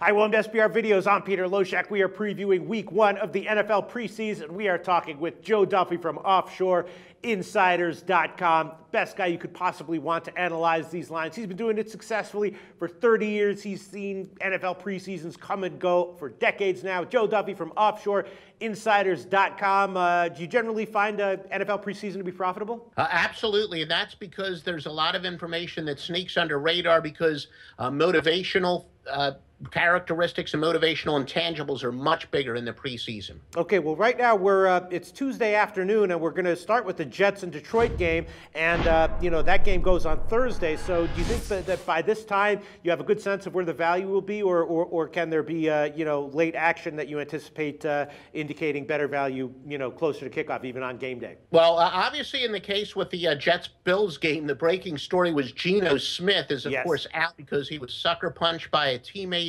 Hi, welcome to SBR Videos. I'm Peter Loshak. We are previewing week 1 of the NFL preseason. We are talking with Joe Duffy from OffshoreInsiders.com. Best guy you could possibly want to analyze these lines. He's been doing it successfully for 30 years. He's seen NFL preseasons come and go for decades now. Joe Duffy from OffshoreInsiders.com. Do you generally find NFL preseason to be profitable? Absolutely, and that's because there's a lot of information that sneaks under radar because motivational characteristics and motivational intangibles are much bigger in the preseason. Okay, well, right now it's Tuesday afternoon, and we're going to start with the Jets and Detroit game, and that game goes on Thursday. So, do you think that by this time you have a good sense of where the value will be, or can there be late action that you anticipate indicating better value, closer to kickoff, even on game day? Well, obviously, in the case with the Jets-Bills game, the breaking story was Geno Smith is of course out because he was sucker punched by a teammate.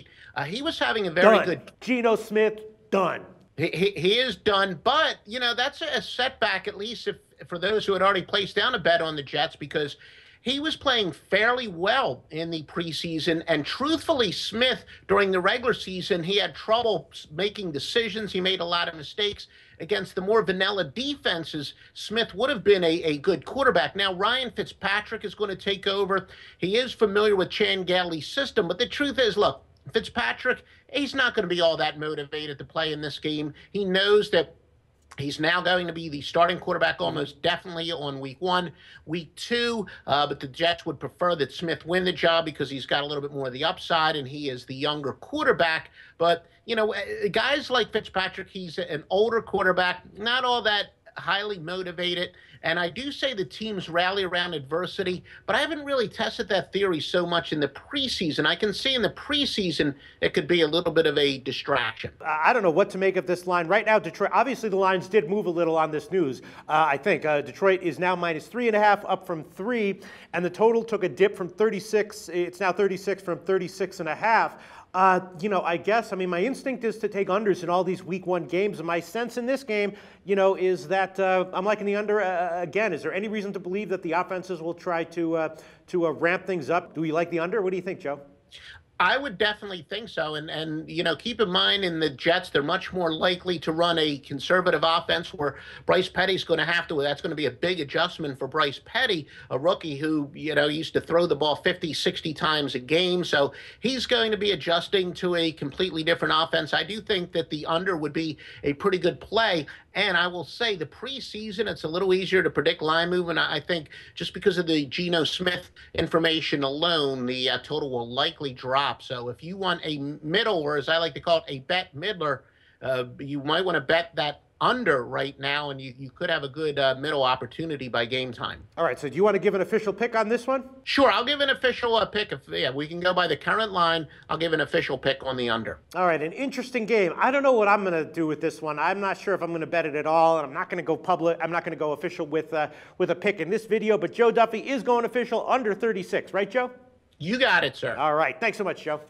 He was having a very good. Geno Smith, done. He is done, but that's a setback, at least for those who had already placed down a bet on the Jets, because he was playing fairly well in the preseason, and truthfully, Smith, during the regular season, he had trouble making decisions. He made a lot of mistakes. Against the more vanilla defenses, Smith would have been a good quarterback. Now, Ryan Fitzpatrick is going to take over. He is familiar with Chan Gailey's system, but the truth is, look, Fitzpatrick, he's not going to be all that motivated to play in this game. He knows that he's now going to be the starting quarterback almost definitely on week 1, week 2, but the Jets would prefer that Smith win the job because he's got a little bit more of the upside and he is the younger quarterback. But, guys like Fitzpatrick, he's an older quarterback, not all that highly motivated. And I do say the teams rally around adversity, but I haven't really tested that theory so much in the preseason. I can see in the preseason it could be a little bit of a distraction. I don't know what to make of this line. Right now, Detroit, obviously the lines did move a little on this news. I think Detroit is now -3.5, up from 3, and the total took a dip from 36. It's now 36 from 36.5. I guess, my instinct is to take unders in all these week 1 games. And my sense in this game, is that I'm liking the under again. Is there any reason to believe that the offenses will try to ramp things up? Do we like the under? What do you think, Joe? I would definitely think so. And keep in mind in the Jets, they're much more likely to run a conservative offense where Bryce Petty's going to have to. That's going to be a big adjustment for Bryce Petty, a rookie who, used to throw the ball 50, 60 times a game. So he's going to be adjusting to a completely different offense. I do think that the under would be a pretty good play. And I will say the preseason, it's a little easier to predict line movement. I think just because of the Geno Smith information alone, the total will likely drop. So if you want a middle, or as I like to call it, a bet middler, you might want to bet that under right now, and you could have a good middle opportunity by game time. All right, so do you want to give an official pick on this one? Sure, I'll give an official pick. If we can go by the current line, I'll give an official pick on the under. All right, an interesting game. I don't know what I'm going to do with this one. I'm not sure if I'm going to bet it at all, and I'm not going to go public. I'm not going to go official with a pick in this video, but Joe Duffy is going official under 36, right, Joe? You got it, sir. All right, thanks so much, Joe.